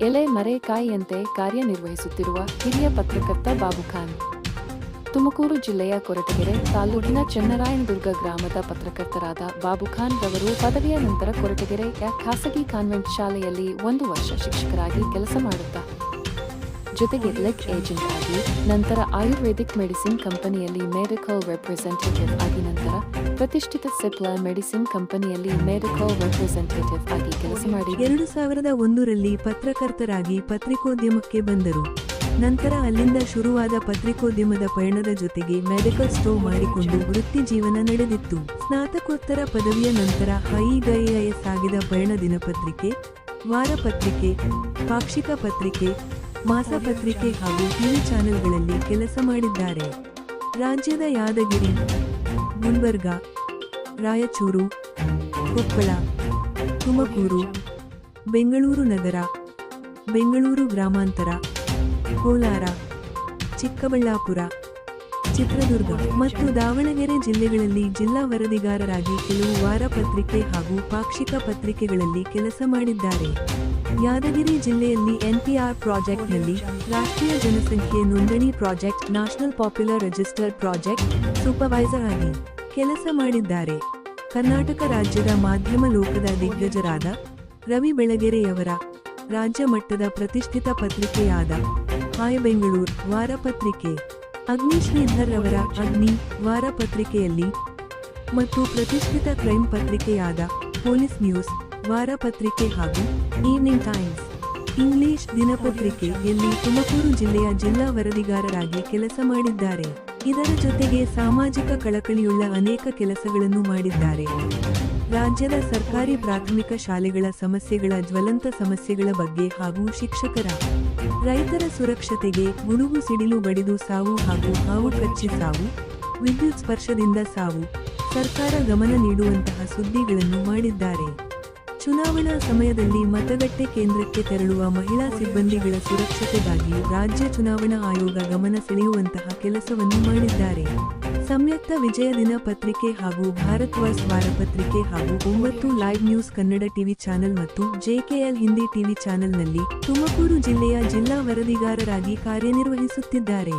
ಎಲೆ ಮರೆಕಾಯಿಯಂತೆ ಕಾರ್ಯನಿರ್ವಹಿಸುತ್ತಿರುವ ಹಿರಿಯ ಪತ್ರಕರ್ತ ಬಾಬು ಖಾನ್. ತುಮಕೂರು ಜಿಲ್ಲೆಯ ಕೊರಟಗೆರೆ ತಾಲೂಕಿನ ಚೆನ್ನರಾಯನದುರ್ಗ ಗ್ರಾಮದ ಪತ್ರಕರ್ತರಾದ ಬಾಬು ಖಾನ್ ರವರು ಪದವಿಯ ನಂತರ ಕೊರಟಗೆರೆಯ ಖಾಸಗಿ ಕಾನ್ವೆಂಟ್ ಶಾಲೆಯಲ್ಲಿ 1 ವರ್ಷ ಶಿಕ್ಷಕರಾಗಿ ಕೆಲಸ ಮಾಡುತ್ತಾ ಜೊತೆಗೆ ಲೆಗ್ ಏಜೆಂಟ್ ಆಗಿ, ನಂತರ ಆಯುರ್ವೇದಿಕ್ ಮೆಡಿಸಿನ್ ಕಂಪನಿಯಲ್ಲಿ ಮೆಡಿಕಲ್ ರೆಪ್ರೆಸೆಂಟೇಟಿವ್ ಆಗಿ, ನಂತರ ಪ್ರತಿಷ್ಠಿತ ಸಿಪ್ಲಾ ಮೆಡಿಸಿನ್ ಕಂಪನಿಯಲ್ಲಿ ಮೆಡಿಕಲ್ ರೆಪ್ರೆಸೆಂಟೇಟಿವ್ ಆಗಿ ಕೆಲಸ ಮಾಡಿ 2001ರಲ್ಲಿ ಪತ್ರಕರ್ತರಾಗಿ ಪತ್ರಿಕೋದ್ಯಮಕ್ಕೆ ಬಂದರು. ನಂತರ ಅಲ್ಲಿಂದ ಶುರುವಾದ ಪತ್ರಿಕೋದ್ಯಮದ ಪಯಣದ ಜೊತೆಗೆ ಮೆಡಿಕಲ್ ಸ್ಟೋರ್ ಮಾಡಿಕೊಂಡು ವೃತ್ತಿ ಜೀವನ ನಡೆದಿತ್ತು. ಸ್ನಾತಕೋತ್ತರ ಪದವಿಯ ನಂತರ ಹೀಗೆ ಸಾಗಿದ ಪಯಣ ದಿನಪತ್ರಿಕೆ, ವಾರಪತ್ರಿಕೆ, ಪಾಕ್ಷಿಕ ಪತ್ರಿಕೆ, ಮಾಸಪತ್ರಿಕೆ ಹಾಗೂ ಟಿವಿ ಚಾನೆಲ್ಗಳಲ್ಲಿ ಕೆಲಸ ಮಾಡಿದ್ದಾರೆ. ರಾಜ್ಯದ ಯಾದಗಿರಿ, ಗುಲ್ಬರ್ಗ, ರಾಯಚೂರು, ಕೊಪ್ಪಳ, ತುಮಕೂರು, ಬೆಂಗಳೂರು ನಗರ, ಬೆಂಗಳೂರು ಗ್ರಾಮಾಂತರ, ಕೋಲಾರ, ಚಿಕ್ಕಬಳ್ಳಾಪುರ, ಚಿತ್ರದುರ್ಗ ಮತ್ತು ದಾವಣಗೆರೆ ಜಿಲ್ಲೆಗಳಲ್ಲಿ ಜಿಲ್ಲಾ ವರದಿಗಾರರಾಗಿ ಕೆಲವು ವಾರಪತ್ರಿಕೆ ಹಾಗೂ ಪಾಕ್ಷಿಕ ಪತ್ರಿಕೆಗಳಲ್ಲಿ ಕೆಲಸ ಮಾಡಿದ್ದಾರೆ. ಯಾದಗಿರಿ ಜಿಲ್ಲೆಯಲ್ಲಿ NPR ಪ್ರಾಜೆಕ್ಟ್ನಲ್ಲಿ ರಾಷ್ಟ್ರೀಯ ಜನಸಂಖ್ಯೆ ನೋಂದಣಿ project national popular register project supervisor ಆಗಿ ಕೆಲಸ ಮಾಡಿದ್ದಾರೆ. ಕರ್ನಾಟಕ ರಾಜ್ಯದ ಮಾಧ್ಯಮ ಲೋಕದ ದಿಗ್ಗಜರಾದ ರವಿ ಬೆಳಗೆರೆಯವರ ರಾಜ್ಯ ಮಟ್ಟದ ಪ್ರತಿಷ್ಠಿತ ಪತ್ರಿಕೆಯಾದ ಹಾಯ್ ಬೆಂಗಳೂರು ವಾರಪತ್ರಿಕೆ, ಅಗ್ನಿ ಶ್ರೀಧರ್ ಅವರ ಅಗ್ನಿ ವಾರಪತ್ರಿಕೆಯಲ್ಲಿ ಮತ್ತು ಪ್ರತಿಷ್ಠಿತ ಕ್ರೈಮ್ ಪತ್ರಿಕೆಯಾದ ಪೊಲೀಸ್ ನ್ಯೂಸ್ ವಾರಪತ್ರಿಕೆ ಹಾಗೂ ಈವ್ನಿಂಗ್ ಟೈಮ್ಸ್ ಇಂಗ್ಲಿಷ್ ದಿನಪತ್ರಿಕೆಯಲ್ಲಿ ತುಮಕೂರು ಜಿಲ್ಲೆಯ ಜಿಲ್ಲಾ ವರದಿಗಾರರಾಗಿ ಕೆಲಸ ಮಾಡಿದ್ದಾರೆ. ಇದರ ಜೊತೆಗೆ ಸಾಮಾಜಿಕ ಕಳಕಳಿಯುಳ್ಳ ಅನೇಕ ಕೆಲಸಗಳನ್ನು ಮಾಡಿದ್ದಾರೆ. ರಾಜ್ಯದ ಸರ್ಕಾರಿ ಪ್ರಾಥಮಿಕ ಶಾಲೆಗಳ ಸಮಸ್ಯೆಗಳ ಜ್ವಲಂತ ಸಮಸ್ಯೆಗಳ ಬಗ್ಗೆ ಹಾಗೂ ಶಿಕ್ಷಕರ, ರೈತರ ಸುರಕ್ಷತೆಗೆ ಗುಡುಗು ಸಿಡಿಲು ಬಡಿದು ಸಾವು ಹಾಗೂ ಹಾವು ಕಚ್ಚಿ ಸಾವು, ವಿದ್ಯುತ್ ಸ್ಪರ್ಶದಿಂದ ಸಾವು, ಸರ್ಕಾರ ಗಮನ ನೀಡುವಂತಹ ಸುದ್ದಿಗಳನ್ನು ಮಾಡಿದ್ದಾರೆ. ಚುನಾವಣಾ ಸಮಯದಲ್ಲಿ ಮತಗಟ್ಟೆ ಕೇಂದ್ರಕ್ಕೆ ತೆರಳುವ ಮಹಿಳಾ ಸಿಬ್ಬಂದಿಗಳ ಸುರಕ್ಷತೆಗಾಗಿ ರಾಜ್ಯ ಚುನಾವಣಾ ಆಯೋಗ ಗಮನ ಸೆಳೆಯುವಂತಹ ಕೆಲಸವನ್ನು ಮಾಡಿದ್ದಾರೆ. ಸಂಯುಕ್ತ ವಿಜಯ ದಿನ ಪತ್ರಿಕೆ ಹಾಗೂ ಭಾರತ್ವಾಸ್ ವಾರಪತ್ರಿಕೆ ಹಾಗೂ 9 live news Kannada TV channel ಮತ್ತು JKL ಹಿಂದಿ ಟಿವಿ ಚಾನೆಲ್ನಲ್ಲಿ ತುಮಕೂರು ಜಿಲ್ಲೆಯ ಜಿಲ್ಲಾ ವರದಿಗಾರರಾಗಿ ಕಾರ್ಯನಿರ್ವಹಿಸುತ್ತಿದ್ದಾರೆ.